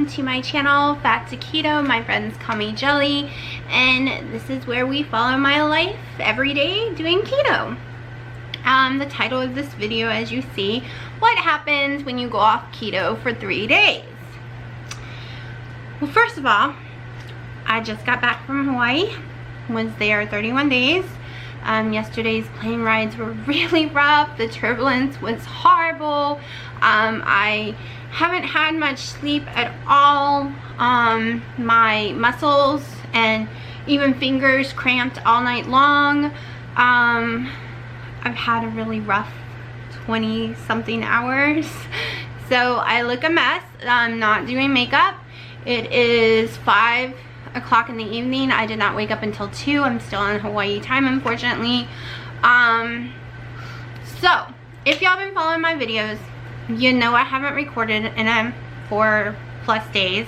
to my channel, Fat to Keto. My friends call me Jelly, and this is where we follow my life every day doing keto. The title of this video, as you see, what happens when you go off keto for 3 days. Well, first of all, I just got back from Hawaii, was there 31 days. Yesterday's plane rides were really rough. The turbulence was horrible. I haven't had much sleep at all. My muscles and even fingers cramped all night long. I've had a really rough 20 something hours. So I look a mess. I'm not doing makeup. It is 5 o'clock in the evening. I did not wake up until 2. I'm still on Hawaii time, unfortunately. So if y'all been following my videos, you know I haven't recorded in 4+ days.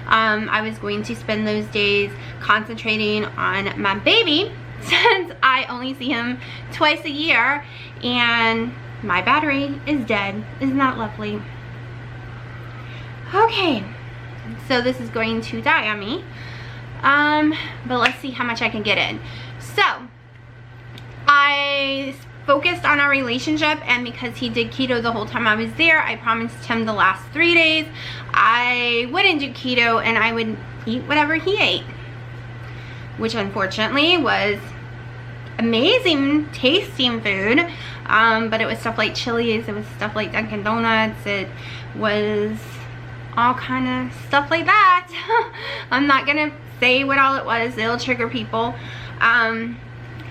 I was going to spend those days concentrating on my baby, since I only see him twice a year and my battery is dead. Isn't that lovely? Okay, so this is going to die on me. But let's see how much I can get in. So I focused on our relationship, and because he did keto the whole time I was there, I promised him the last 3 days I wouldn't do keto and I would eat whatever he ate, which unfortunately was amazing tasting food. But it was stuff like Chili's, it was stuff like Dunkin' Donuts, it was all kind of stuff like that. I'm not gonna say what all it was, it'll trigger people.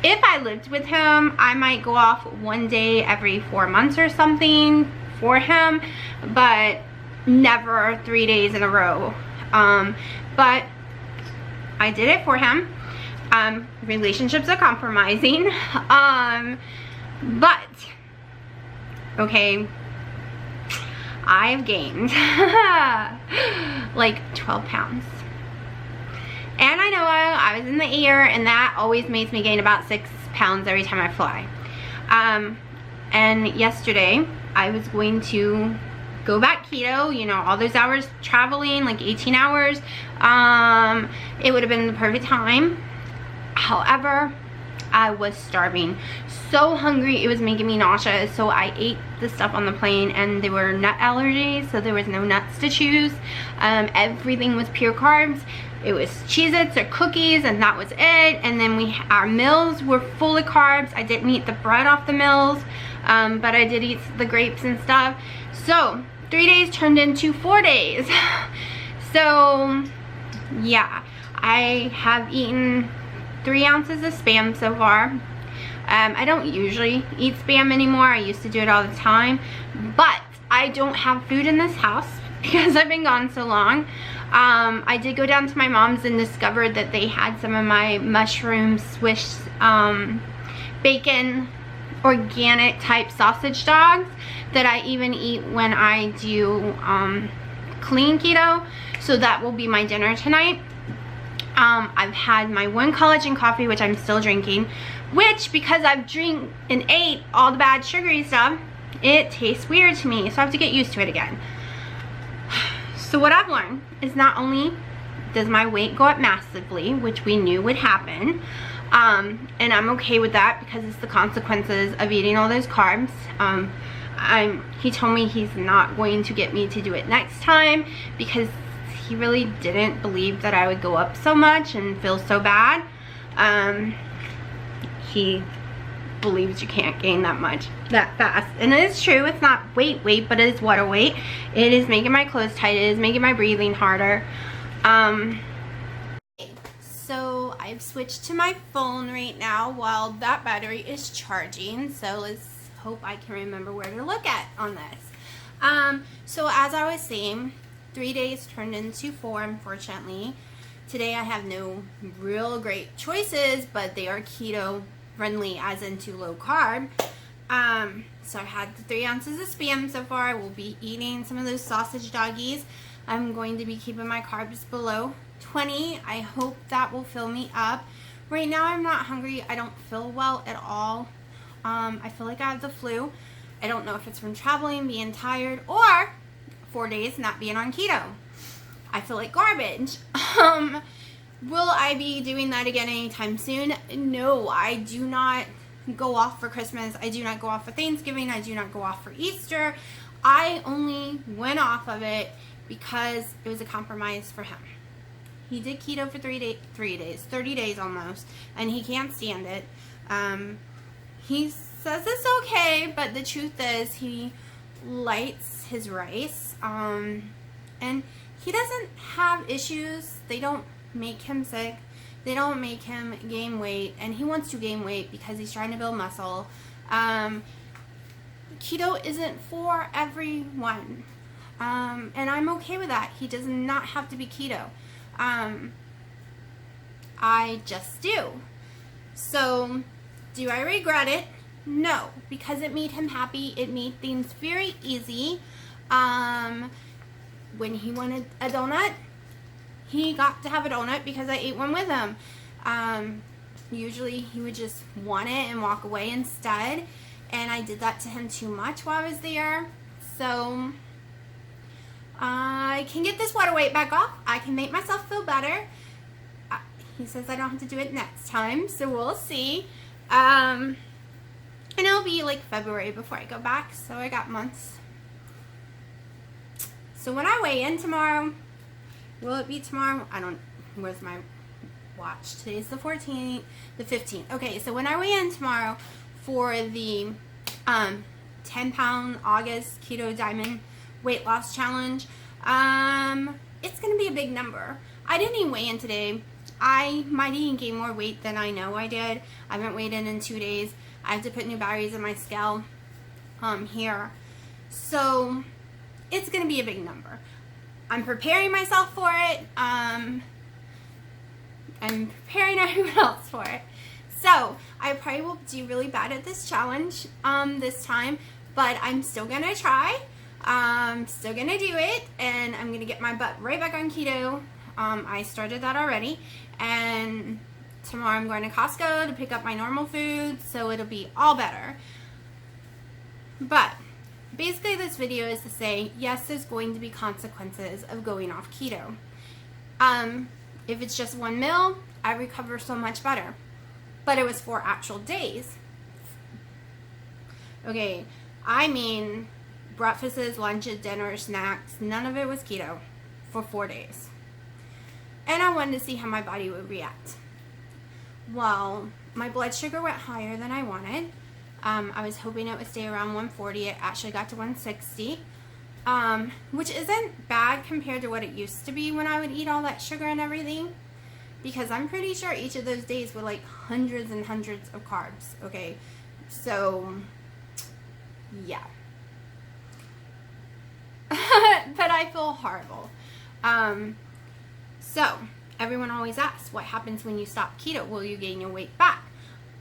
If I lived with him, I might go off 1 day every 4 months or something for him, but never 3 days in a row. But I did it for him. Relationships are compromising. But okay, I've gained like 12 pounds. And I know I was in the air, and that always makes me gain about 6 pounds every time I fly. And yesterday I was going to go back keto, you know, all those hours traveling, like 18 hours. It would have been the perfect time. However, I was starving, so hungry, it was making me nauseous. So I ate the stuff on the plane, and there were nut allergies, so there was no nuts to choose. Everything was pure carbs. It was Cheez-Its or cookies, and that was it. And then our meals were full of carbs. I didn't eat the bread off the meals, but I did eat the grapes and stuff. So 3 days turned into 4 days. So yeah, I have eaten 3 ounces of Spam so far. I don't usually eat Spam anymore. I used to do it all the time, but I don't have food in this house because I've been gone so long. I did go down to my mom's and discovered that they had some of my mushroom Swiss bacon organic type sausage dogs that I even eat when I do clean keto. So that will be my dinner tonight. I've had my 1 collagen coffee, which I'm still drinking, which, because I've drank and ate all the bad sugary stuff, it tastes weird to me, so I have to get used to it again. So what I've learned is not only does my weight go up massively, which we knew would happen, and I'm okay with that because it's the consequences of eating all those carbs. He told me he's not going to get me to do it next time because he really didn't believe that I would go up so much and feel so bad. He believes you can't gain that much that fast, and it is true. It's not weight, but it is water weight. It is making my clothes tight. It is making my breathing harder. So I've switched to my phone right now while that battery is charging, so let's hope I can remember where to look at on this. So as I was saying, 3 days turned into 4, unfortunately. Today I have no real great choices, but they are keto friendly, as into low carb. So I had the 3 ounces of Spam so far. I will be eating some of those sausage doggies. I'm going to be keeping my carbs below 20. I hope that will fill me up. Right now I'm not hungry. I don't feel well at all. I feel like I have the flu. I don't know if it's from traveling, being tired, or 4 days not being on keto. I feel like garbage. Will I be doing that again anytime soon? No, I do not go off for Christmas. I do not go off for Thanksgiving. I do not go off for Easter. I only went off of it because it was a compromise for him. He did keto for 30 days almost, and he can't stand it. He says it's okay, but the truth is he likes his rice, and he doesn't have issues. They don't make him sick. They don't make him gain weight, and he wants to gain weight because he's trying to build muscle. Keto isn't for everyone, and I'm okay with that. He does not have to be keto. I just do. So, do I regret it? No, because it made him happy. It made things very easy. When he wanted a donut, he got to have a donut because I ate one with him. Usually he would just want it and walk away instead, and I did that to him too much while I was there. So I can get this water weight back off. I can make myself feel better. He says I don't have to do it next time, so we'll see. And it'll be like February before I go back, so I got months. So when I weigh in tomorrow, will it be tomorrow? Where's my watch? Today's the 14th, the 15th. Okay, so when I weigh in tomorrow for the 10-pound August Keto Diamond weight loss challenge, it's going to be a big number. I didn't even weigh in today. I might even gain more weight than I know I did. I haven't weighed in 2 days. I have to put new batteries in my scale here. So it's going to be a big number. I'm preparing myself for it. I'm preparing everyone else for it. So I probably will do really bad at this challenge this time, but I'm still going to try. I'm still going to do it, and I'm going to get my butt right back on keto. I started that already, and tomorrow I'm going to Costco to pick up my normal food, so it'll be all better. But basically this video is to say, yes, there's going to be consequences of going off keto. If it's just one meal, I recover so much better. But it was 4 actual days. Okay, I mean breakfasts, lunches, dinners, snacks, none of it was keto for 4 days. And I wanted to see how my body would react. Well, my blood sugar went higher than I wanted. I was hoping it would stay around 140. It actually got to 160, which isn't bad compared to what it used to be when I would eat all that sugar and everything, because I'm pretty sure each of those days were like hundreds and hundreds of carbs. Okay, so yeah. But I feel horrible. So everyone always asks, what happens when you stop keto? Will you gain your weight back?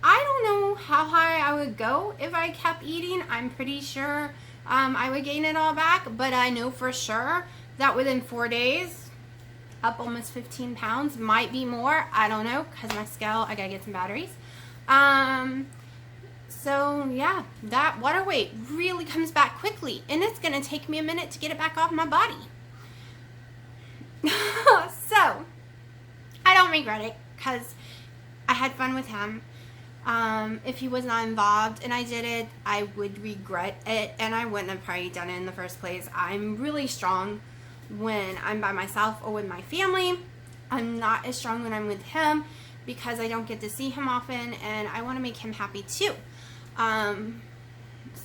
I don't know how high I would go if I kept eating. I'm pretty sure I would gain it all back, but I know for sure that within 4 days, up almost 15 pounds, might be more. I don't know, because my scale, I gotta get some batteries. So yeah, that water weight really comes back quickly, and it's gonna take me a minute to get it back off my body. So I don't regret it, because I had fun with him. If he was not involved and I did it, I would regret it, and I wouldn't have probably done it in the first place. I'm really strong when I'm by myself or with my family. I'm not as strong when I'm with him because I don't get to see him often, and I want to make him happy too.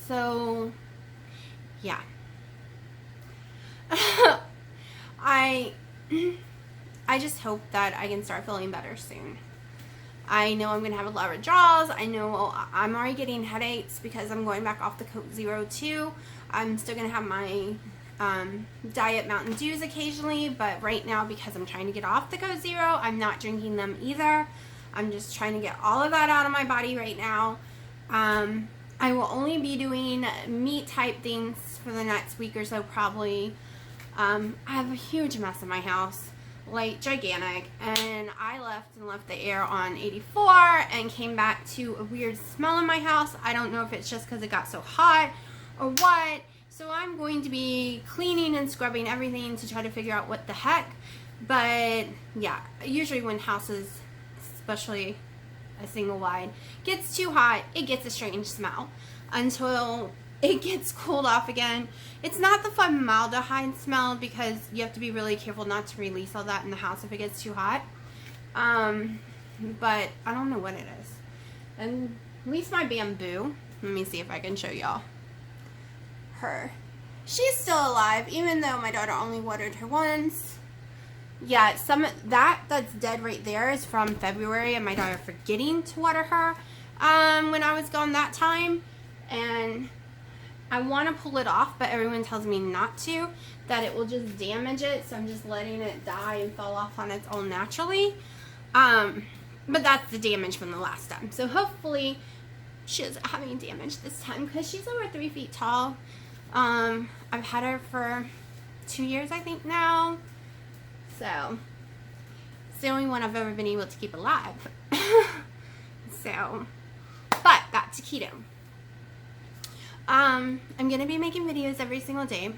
So yeah. I just hope that I can start feeling better soon. I know I'm going to have a lot of withdrawals. I know I'm already getting headaches because I'm going back off the Coke Zero too. I'm still going to have my diet Mountain Dews occasionally, but right now, because I'm trying to get off the Coke Zero, I'm not drinking them either. I'm just trying to get all of that out of my body right now. I will only be doing meat type things for the next week or so probably. I have a huge mess in my house, like gigantic, and I left the air on 84 and came back to a weird smell in my house. I don't know if it's just because it got so hot or what. So I'm going to be cleaning and scrubbing everything to try to figure out what the heck. But yeah, usually when houses, especially a single wide, gets too hot, it gets a strange smell until it gets cooled off again. It's not the formaldehyde smell because you have to be really careful not to release all that in the house if it gets too hot. But I don't know what it is. And at least my bamboo, let me see if I can show y'all her. She's still alive, even though my daughter only watered her once. Yeah, that's dead right there is from February and my daughter forgetting to water her when I was gone that time. And I want to pull it off, but everyone tells me not to, that it will just damage it, so I'm just letting it die and fall off on its own naturally. But that's the damage from the last time. So hopefully she doesn't have any damage this time because she's over 3 feet tall. I've had her for 2 years, I think, now. So it's the only one I've ever been able to keep alive. So, but back to keto. I'm going to be making videos every single day.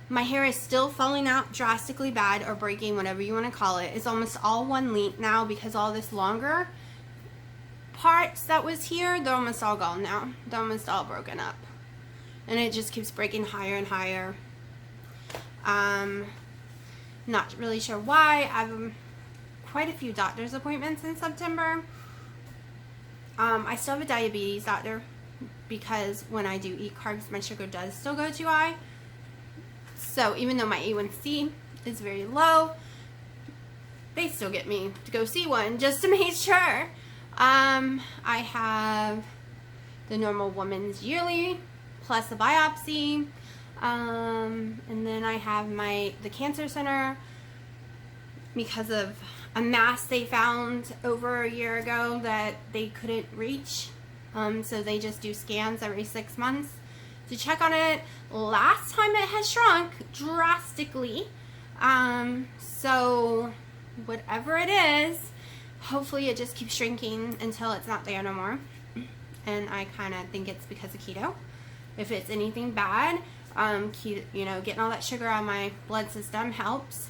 My hair is still falling out drastically bad, or breaking, whatever you want to call it. It's almost all one length now because all this longer parts that was here, they're almost all gone now. They're almost all broken up. And it just keeps breaking higher and higher. Not really sure why. I have quite a few doctor's appointments in September. I still have a diabetes doctor because when I do eat carbs, my sugar does still go too high. So even though my A1C is very low, they still get me to go see one just to make sure. I have the normal woman's yearly plus a biopsy. And then I have the cancer center because of a mass they found over a year ago that they couldn't reach. So they just do scans every 6 months to check on it. Last time it has shrunk drastically. So whatever it is, hopefully it just keeps shrinking until it's not there no more. And I kind of think it's because of keto. If it's anything bad, keto, you know, getting all that sugar out of my blood system helps.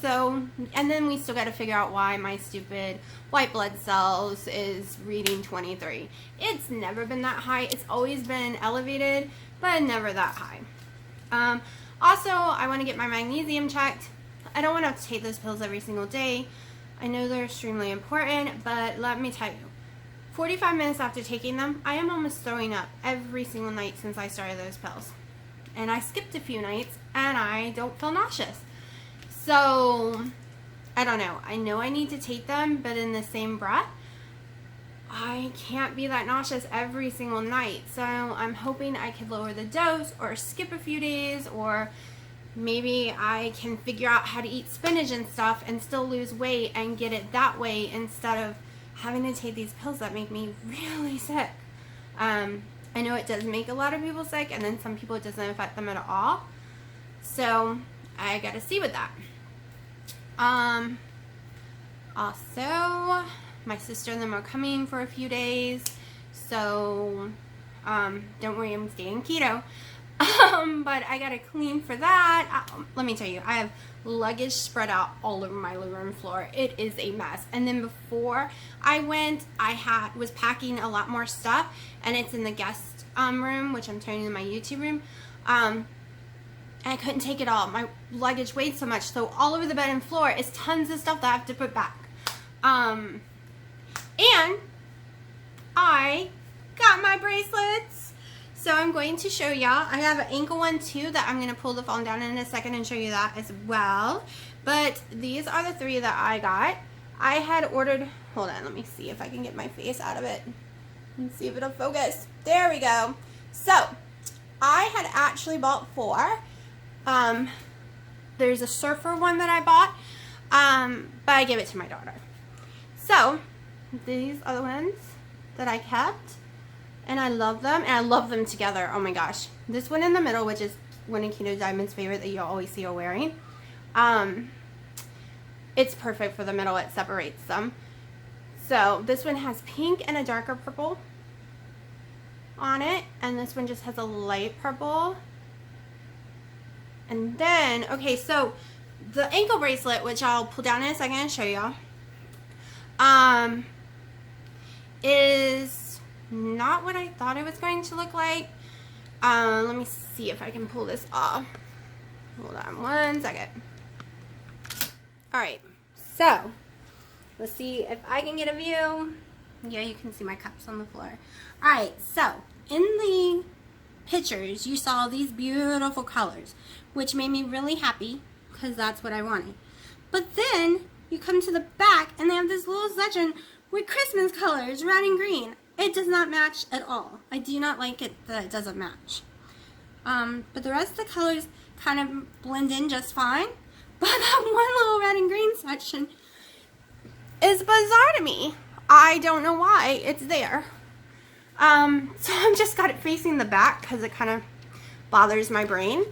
So, and then we still got to figure out why my stupid white blood cells is reading 23. It's never been that high. It's always been elevated, but never that high. Also, I want to get my magnesium checked. I don't want to have to take those pills every single day. I know they're extremely important, but let me tell you, 45 minutes after taking them, I am almost throwing up every single night since I started those pills. And I skipped a few nights, and I don't feel nauseous. So, I don't know. I know I need to take them, but in the same breath, I can't be that nauseous every single night. So, I'm hoping I could lower the dose or skip a few days, or maybe I can figure out how to eat spinach and stuff and still lose weight and get it that way instead of having to take these pills that make me really sick. I know it does make a lot of people sick, and then some people it doesn't affect them at all. So, I gotta see with that. Also, my sister and them are coming for a few days, so, don't worry, I'm staying keto. But I gotta clean for that. Let me tell you, I have luggage spread out all over my living room floor. It is a mess. And then before I went, I was packing a lot more stuff, and it's in the guest room, which I'm turning into my YouTube room. I couldn't take it all. My luggage weighed so much, so all over the bed and floor is tons of stuff that I have to put back. And I got my bracelets. So I'm going to show y'all. I have an ankle one too that I'm going to pull the phone down in a second and show you that as well. But these are the 3 that I got. I had ordered, hold on, let me see if I can get my face out of it. Let's see if it'll focus. There we go. So, I had actually bought 4. There's a surfer one that I bought, but I gave it to my daughter. So, these are the ones that I kept, and I love them, and I love them together. Oh my gosh. This one in the middle, which is one of Keto Diamond's favorite that you'll always see her wearing, it's perfect for the middle. It separates them. So, this one has pink and a darker purple. on it, and this one just has a light purple. And then, okay, so the ankle bracelet, which I'll pull down in a second and show y'all, is not what I thought it was going to look like. Let me see if I can pull this off. Hold on one second. Alright, so let's see if I can get a view. Yeah, you can see my cups on the floor. Alright, so in the pictures you saw these beautiful colors, which made me really happy because that's what I wanted. But then you come to the back and they have this little section with Christmas colors, red and green. It does not match at all. I do not like it that it doesn't match. But the rest of the colors kind of blend in just fine. But that one little red and green section is bizarre to me. I don't know why it's there. So I've just got it facing the back because it kind of bothers my brain.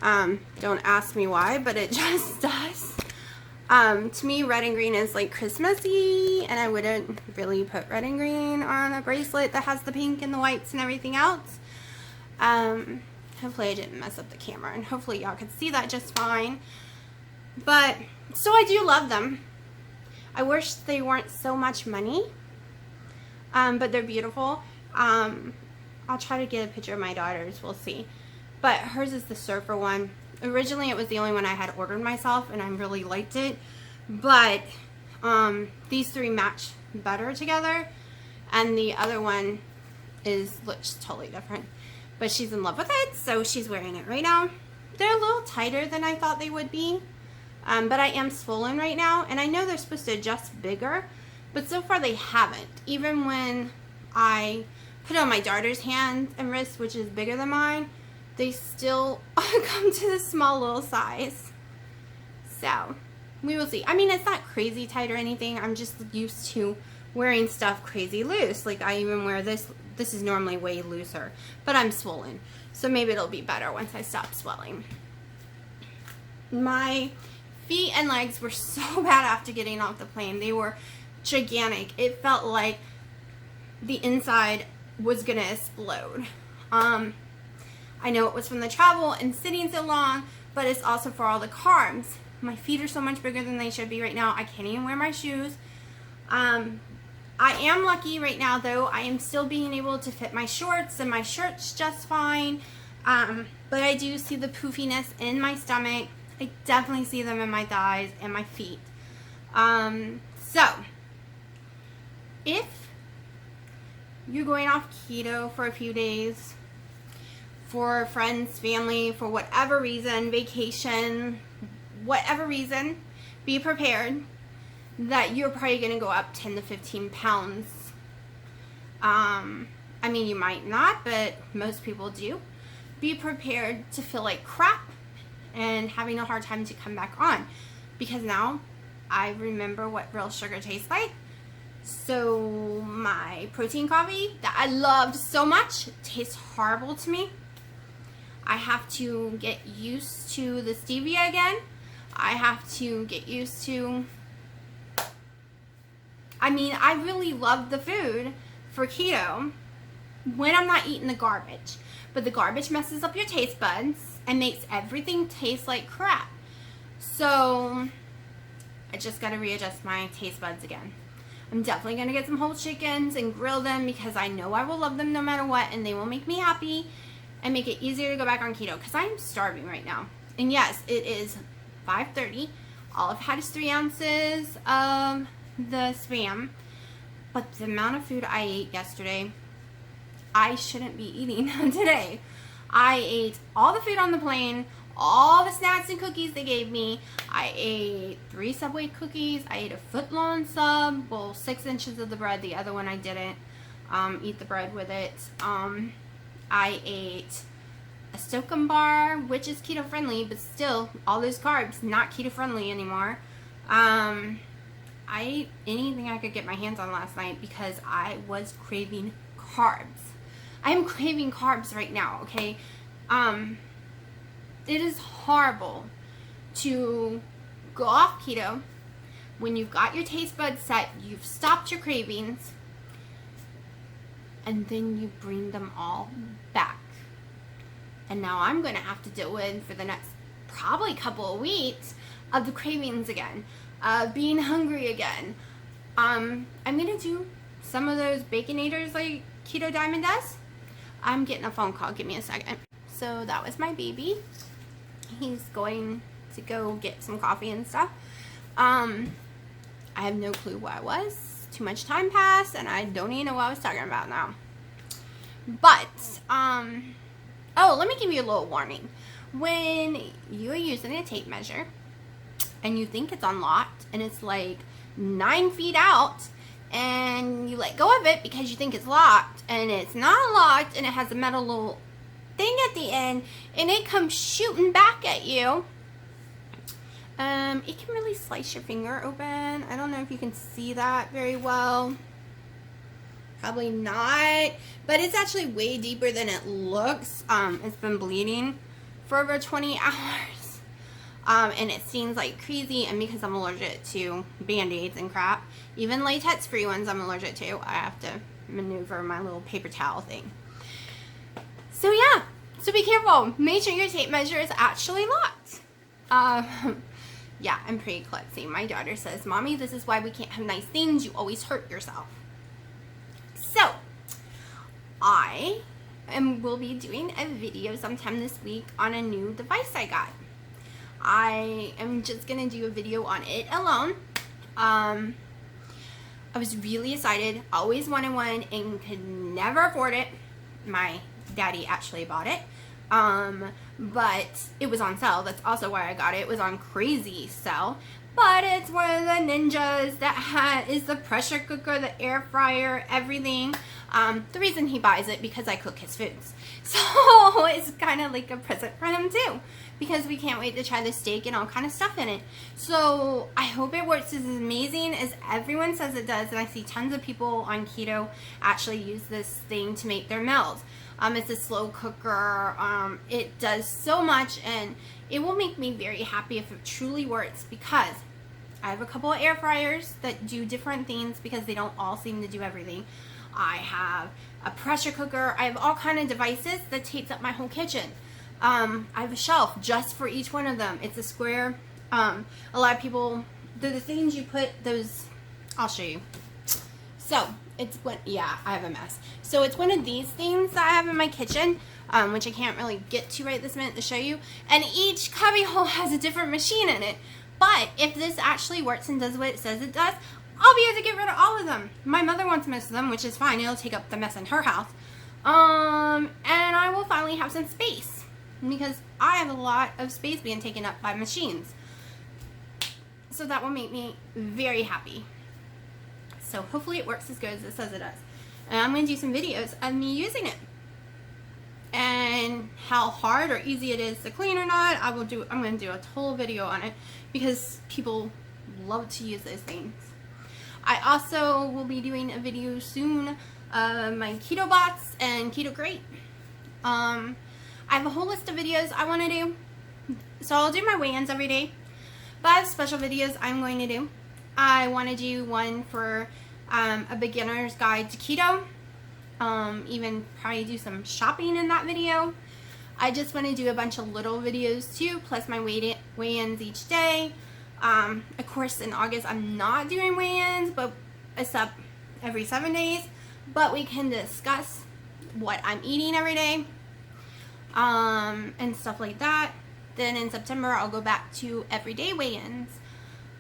Don't ask me why, but it just does. To me, red and green is like Christmassy, and I wouldn't really put red and green on a bracelet that has the pink and the whites and everything else. Hopefully I didn't mess up the camera, and hopefully y'all could see that just fine. But, so I do love them. I wish they weren't so much money, but they're beautiful. I'll try to get a picture of my daughter's, we'll see. But hers is the surfer one. Originally it was the only one I had ordered myself, and I really liked it. But these three match better together, and the other one looks totally different. But she's in love with it, so she's wearing it right now. They're a little tighter than I thought they would be, but I am swollen right now, and I know they're supposed to adjust bigger, but so far they haven't. Even when I put it on my daughter's hands and wrists, which is bigger than mine, they still come to this small little size. So, we will see. I mean, it's not crazy tight or anything. I'm just used to wearing stuff crazy loose. Like, I even wear this. This is normally way looser, but I'm swollen. So maybe it'll be better once I stop swelling. My feet and legs were so bad after getting off the plane. They were gigantic. It felt like the inside was gonna explode. I know it was from the travel and sitting so long, but it's also for all the carbs. My feet are so much bigger than they should be right now. I can't even wear my shoes. I am lucky right now, though. I am still being able to fit my shorts and my shirts just fine. But I do see the poofiness in my stomach. I definitely see them in my thighs and my feet. So, if you're going off keto for a few days, for friends, family, for whatever reason, vacation, whatever reason, be prepared that you're probably going to go up 10 to 15 pounds. I mean, you might not, but most people do. Be prepared to feel like crap and having a hard time to come back on, because now I remember what real sugar tastes like. So my protein coffee that I loved so much tastes horrible to me. I have to get used to the stevia again. I have to get used to, I mean, I really love the food for keto when I'm not eating the garbage. But the garbage messes up your taste buds and makes everything taste like crap. So I just got to readjust my taste buds again. I'm definitely going to get some whole chickens and grill them because I know I will love them no matter what, and they will make me happy and make it easier to go back on keto because I'm starving right now. And yes, it is 5:30. All I've had is 3 ounces of the Spam, but the amount of food I ate yesterday, I shouldn't be eating today. I ate all the food on the plane, all the snacks and cookies they gave me. I ate 3 Subway cookies. I ate a foot-long sub. Well, 6 inches of the bread. The other one I didn't eat the bread with it. I ate a Stokem bar, which is keto-friendly, but still, all those carbs, not keto-friendly anymore. I ate anything I could get my hands on last night because I was craving carbs. I am craving carbs right now, okay? It is horrible to go off keto when you've got your taste buds set, you've stopped your cravings, and then you bring them all back. And now I'm going to have to deal with, for the next probably couple of weeks, of the cravings again, being hungry again. I'm going to do some of those Baconators like Keto Diamond does. I'm getting a phone call. Give me a second. So that was my baby. He's going to go get some coffee and stuff. I have no clue what it was. Too much time passed, and I don't even know what I was talking about now. But, oh, let me give you a little warning. When you're using a tape measure, and you think it's unlocked, and it's like 9 feet out, and you let go of it because you think it's locked, and it's not locked, and it has a metal little thing at the end, and it comes shooting back at you, it can really slice your finger open. I don't know if you can see that very well. Probably not, but it's actually way deeper than it looks. It's been bleeding for over 20 hours. And it seems like crazy, and because I'm allergic to Band-Aids and crap, even latex-free ones I'm allergic to, I have to maneuver my little paper towel thing. So yeah, so be careful. Make sure your tape measure is actually locked. Yeah, I'm pretty klutzy. My daughter says, "Mommy, this is why we can't have nice things. You always hurt yourself." So, I will be doing a video sometime this week on a new device I got. I am just going to do a video on it alone. I was really excited. Always wanted one and could never afford it. My daddy actually bought it. But it was on sale. That's also why I got it. It was on crazy sale. But it's one of the ninjas that is the pressure cooker, the air fryer, everything. The reason he buys it, because I cook his foods. So it's kind of like a present for him too, because we can't wait to try the steak and all kind of stuff in it. So I hope it works as amazing as everyone says it does. And I see tons of people on keto actually use this thing to make their meals. It's a slow cooker. It does so much, and it will make me very happy if it truly works, because I have a couple of air fryers that do different things because they don't all seem to do everything. I have a pressure cooker. I have all kind of devices that tapes up my whole kitchen. I have a shelf just for each one of them. It's a square. A lot of people, they're the things you put those, I'll show you. So it's yeah, I have a mess. So it's one of these things that I have in my kitchen, which I can't really get to right this minute to show you. And each cubby hole has a different machine in it. But if this actually works and does what it says it does, I'll be able to get rid of all of them. My mother wants most of them, which is fine. It'll take up the mess in her house. And I will finally have some space, because I have a lot of space being taken up by machines. So that will make me very happy. So hopefully it works as good as it says it does. And I'm going to do some videos of me using it, and how hard or easy it is to clean or not. I'm going to do a whole video on it, because people love to use those things. I also will be doing a video soon of my keto bots and keto crate. I have a whole list of videos I want to do. So I'll do my weigh-ins every day, but I have special videos I'm going to do. I want to do one for a beginner's guide to keto. Even probably do some shopping in that video. I just want to do a bunch of little videos too, plus my weigh-ins each day. Of course, in August I'm not doing weigh-ins, but except every 7 days. But we can discuss what I'm eating every day, and stuff like that. Then in September I'll go back to everyday weigh-ins,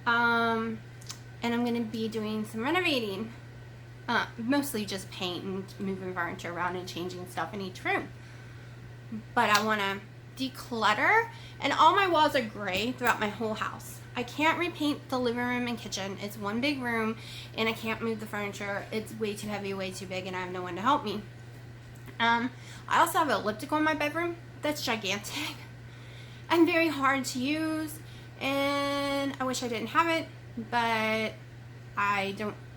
and I'm going to be doing some renovating, mostly just paint and moving furniture around and changing stuff in each room. But I want to declutter, and all my walls are gray throughout my whole house. I can't repaint the living room and kitchen. It's one big room, and I can't move the furniture. It's way too heavy, way too big, and I have no one to help me. I also have an elliptical in my bedroom that's gigantic and very hard to use, and I wish I didn't have it, but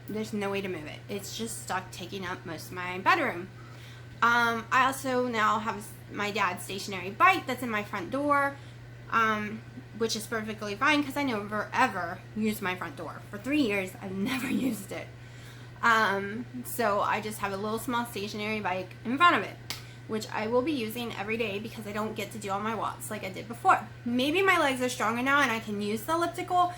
there's no way to move it. It's just stuck taking up most of my bedroom. I also now have my dad's stationary bike that's in my front door, which is perfectly fine because I never ever used my front door. For 3 years, I've never used it. So I just have a little small stationary bike in front of it, which I will be using every day because I don't get to do all my watts like I did before. Maybe my legs are stronger now and I can use the elliptical,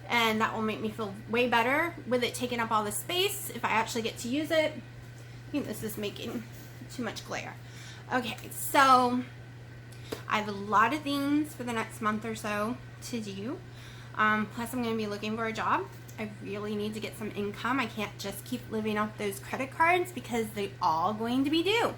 and that will make me feel way better with it taking up all the space if I actually get to use it. I think this is making too much glare. Okay, so I have a lot of things for the next month or so to do. Plus I'm going to be looking for a job. I really need to get some income. I can't just keep living off those credit cards because they're all going to be due.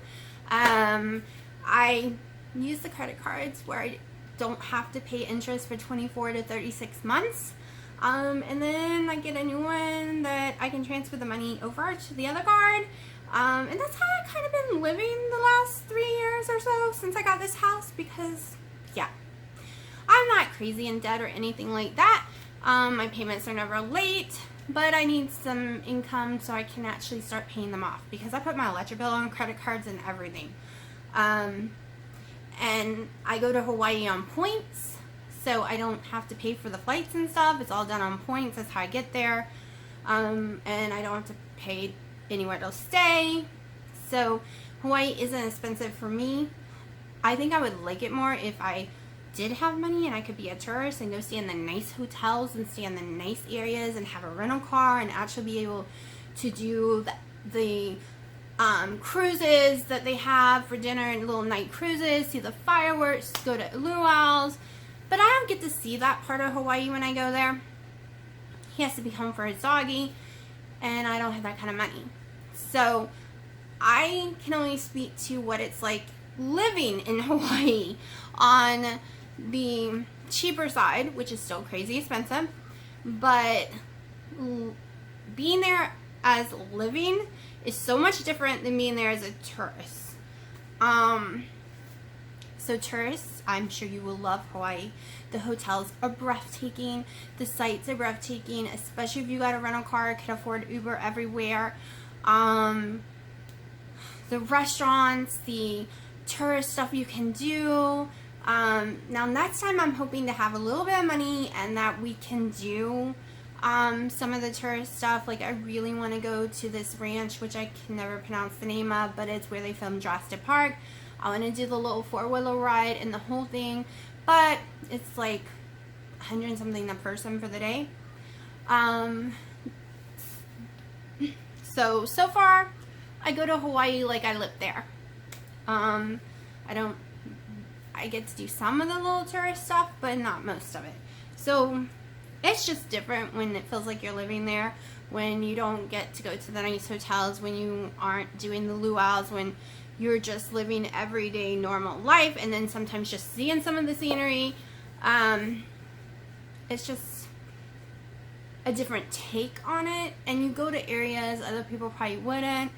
I use the credit cards where I don't have to pay interest for 24 to 36 months. And then I get a new one that I can transfer the money over to the other card. And that's how I've kind of been living the last 3 years or so since I got this house because, yeah, I'm not crazy in debt or anything like that. My payments are never late, but I need some income so I can actually start paying them off because I put my electric bill on credit cards and everything. And I go to Hawaii on points, so I don't have to pay for the flights and stuff. It's all done on points. That's how I get there. And I don't have to pay anywhere to stay. So Hawaii isn't expensive for me. I think I would like it more if I did have money and I could be a tourist and go stay in the nice hotels and stay in the nice areas and have a rental car and actually be able to do the cruises that they have for dinner and little night cruises, see the fireworks, go to luau's. But I don't get to see that part of Hawaii when I go there. He has to be home for his doggy, and I don't have that kind of money. So I can only speak to what it's like living in Hawaii on the cheaper side, which is still crazy expensive, but being there as living is so much different than being there as a tourist. So tourists, I'm sure you will love Hawaii. The hotels are breathtaking. The sights are breathtaking, especially if you got a rental car, can afford Uber everywhere. The restaurants, the tourist stuff you can do. Now next time I'm hoping to have a little bit of money and that we can do some of the tourist stuff. Like I really want to go to this ranch, which I can never pronounce the name of, but it's where they filmed Jurassic Park. I want to do the little four-wheeler ride and the whole thing, but it's like 100 and something a person for the day. So far I go to Hawaii like I live there. I get to do some of the little tourist stuff, but not most of it. So it's just different when it feels like you're living there, when you don't get to go to the nice hotels, when you aren't doing the luau's, when you're just living everyday normal life, and then sometimes just seeing some of the scenery. It's just a different take on it, and you go to areas other people probably wouldn't.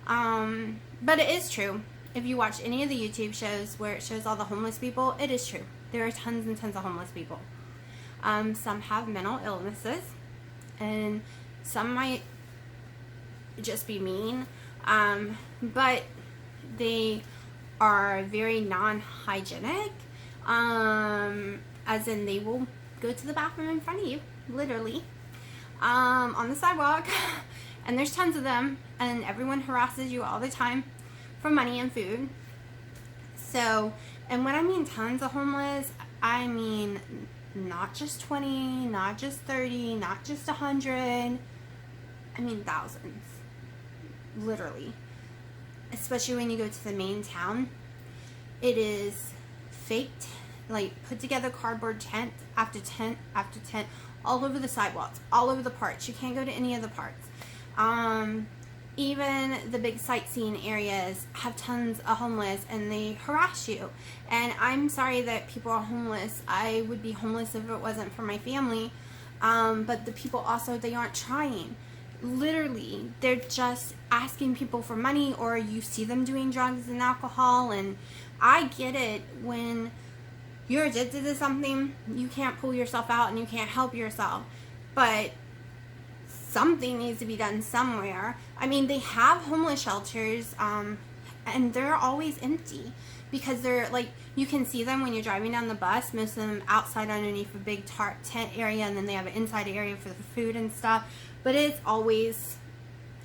But it is true. If you watch any of the YouTube shows where it shows all the homeless people, it is true. There are tons and tons of homeless people. Some have mental illnesses, and some might just be mean, but they are very non-hygienic, as in they will go to the bathroom in front of you, literally, on the sidewalk, and there's tons of them, and everyone harasses you all the time for money and food. So, and when I mean tons of homeless, I mean not just 20, not just 30, not just 100, I mean thousands, literally. Especially when you go to the main town, it is faked, like put together cardboard tent after tent after tent, all over the sidewalks, all over the parks. You can't go to any of the parks. Even the big sightseeing areas have tons of homeless, and they harass you. And I'm sorry that people are homeless. I would be homeless if it wasn't for my family. But the people also, they aren't trying. Literally, they're just asking people for money, or you see them doing drugs and alcohol. And I get it, when you're addicted to something, you can't pull yourself out and you can't help yourself, but something needs to be done somewhere. I mean, they have homeless shelters, and they're always empty because they're like, you can see them when you're driving down the bus, most of them outside underneath a big tent area, and then they have an inside area for the food and stuff. But it's always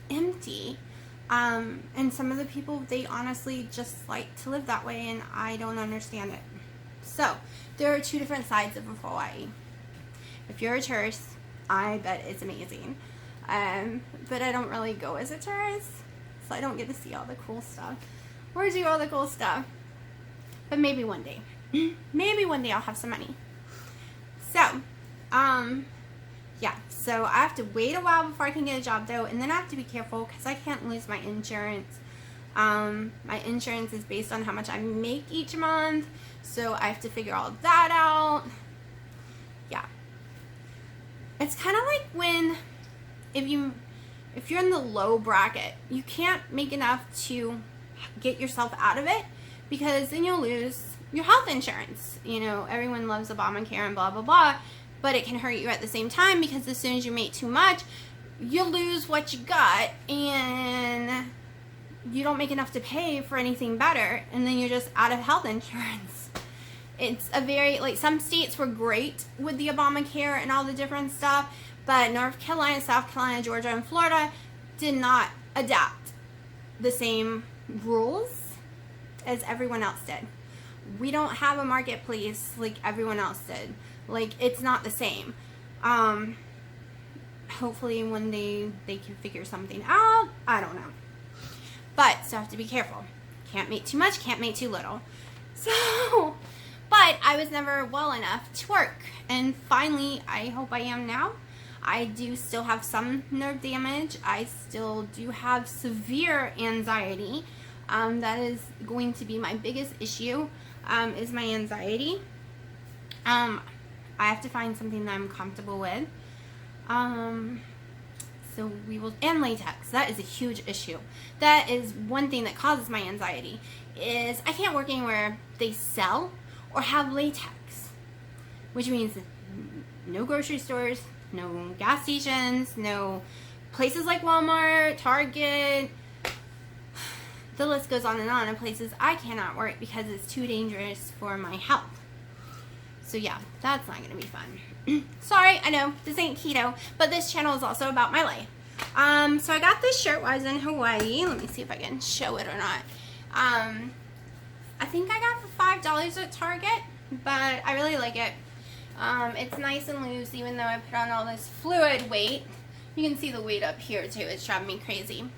empty. And some of the people, they honestly just like to live that way, and I don't understand it. So there are two different sides of Hawaii. If you're a tourist, I bet it's amazing. But I don't really go as a tourist, so I don't get to see all the cool stuff or do all the cool stuff. But maybe one day. Maybe one day I'll have some money. So, yeah. So I have to wait a while before I can get a job, though, and then I have to be careful because I can't lose my insurance. My insurance is based on how much I make each month, so I have to figure all that out. Yeah. It's kind of like when, if you're in the low bracket, you can't make enough to get yourself out of it, because then you'll lose your health insurance. You know, everyone loves Obamacare and blah, blah, blah, but it can hurt you at the same time, because as soon as you make too much, you lose what you got, and you don't make enough to pay for anything better, and then you're just out of health insurance. It's a very, like, some states were great with the Obamacare and all the different stuff, but North Carolina, South Carolina, Georgia, and Florida did not adapt the same rules as everyone else did. We don't have a marketplace like everyone else did. Like, it's not the same. Hopefully one day they can figure something out. I don't know. But, so I have to be careful. Can't make too much, can't make too little. So, but I was never well enough to work. And finally, I hope I am now. I do still have some nerve damage. I still do have severe anxiety. That is going to be my biggest issue, is my anxiety. I have to find something that I'm comfortable with. So we will, and latex, that is a huge issue. That is one thing that causes my anxiety, is I can't work anywhere they sell or have latex, which means no grocery stores, no gas stations, no places like Walmart, Target. The list goes on and on of places I cannot work because it's too dangerous for my health. So yeah, that's not going to be fun. Sorry, I know, this ain't keto, but this channel is also about my life. So I got this shirt while I was in Hawaii. Let me see if I can show it or not. I think I got it for $5 at Target, but I really like it. It's nice and loose, even though I put on all this fluid weight. You can see the weight up here too. It's driving me crazy.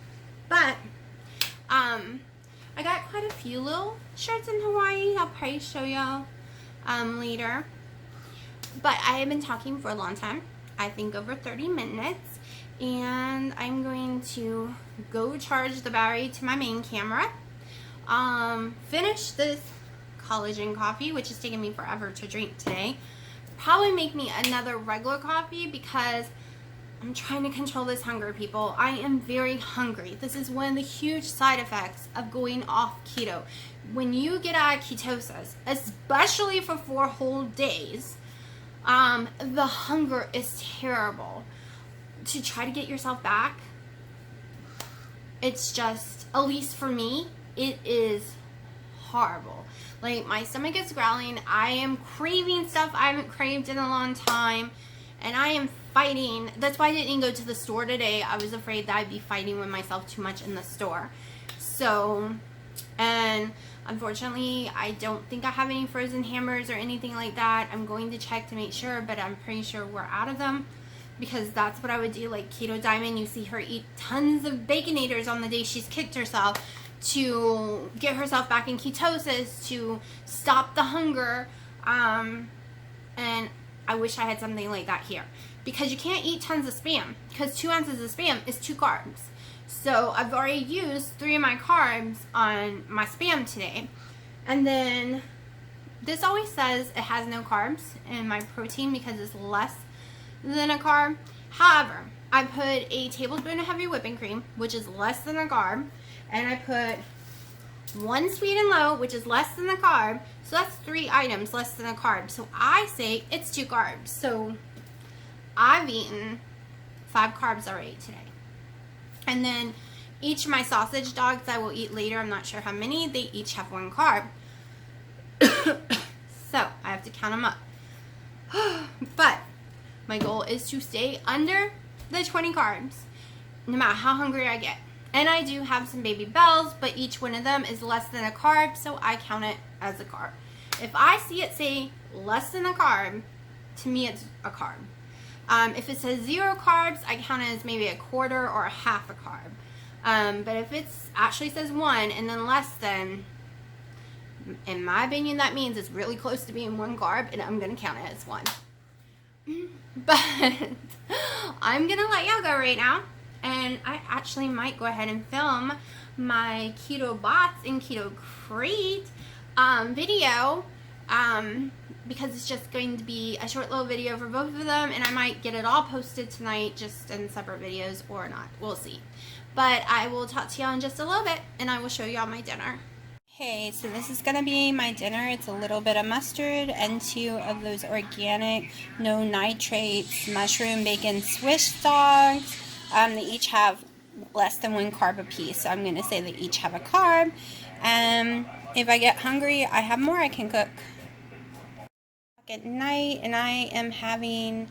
But I got quite a few little shirts in Hawaii. I'll probably show y'all later. But I have been talking for a long time. I think over 30 minutes. And I'm going to go charge the battery to my main camera. Finish this collagen coffee, which is taking me forever to drink today. Probably make me another regular coffee because I'm trying to control this hunger, people. I am very hungry. This is one of the huge side effects of going off keto. When you get out of ketosis, especially for 4 whole days, the hunger is terrible. To try to get yourself back, it's just, at least for me, it is horrible. Like, my stomach is growling. I am craving stuff I haven't craved in a long time, and I am fighting. That's why I didn't go to the store today. I was afraid that I'd be fighting with myself too much in the store. So, and unfortunately, I don't think I have any frozen hamburgers or anything like that. I'm going to check to make sure, but I'm pretty sure we're out of them. Because that's what I would do. Like Keto Diamond, you see her eat tons of Baconators on the day she's kicked herself to get herself back in ketosis, to stop the hunger. And I wish I had something like that here. Because you can't eat tons of Spam. Because 2 ounces of Spam is 2 carbs. So I've already used 3 of my carbs on my Spam today. And then this always says it has no carbs in my protein because it's less than a carb. However, I put a tablespoon of heavy whipping cream, which is less than a carb, and I put 1 sweet and low, which is less than the carb. So that's 3 items less than a carb. So I say it's 2 carbs. So I've eaten 5 carbs already today. And then each of my sausage dogs I will eat later, I'm not sure how many, they each have 1 carb. So I have to count them up. But my goal is to stay under the 20 carbs. no matter how hungry I get. And I do have some baby bells, but each one of them is less than a carb, so I count it as a carb. If I see it say less than a carb, to me it's a carb. If it says 0 carbs, I count it as maybe a quarter or a half a carb. But if it actually says 1 and then less than, in my opinion, that means it's really close to being 1 carb, and I'm going to count it as 1. But I'm going to let y'all go right now. And I actually might go ahead and film my Keto Bots and Keto Crate video, because it's just going to be a short little video for both of them, and I might get it all posted tonight just in separate videos or not. We'll see. But I will talk to y'all in just a little bit, and I will show y'all my dinner. Okay, so this is going to be my dinner. It's a little bit of mustard and 2 of those organic, no nitrates, mushroom bacon Swiss dogs. They each have less than 1 carb apiece, so I'm going to say they each have a carb. If I get hungry, I have more I can cook. At night, and I am having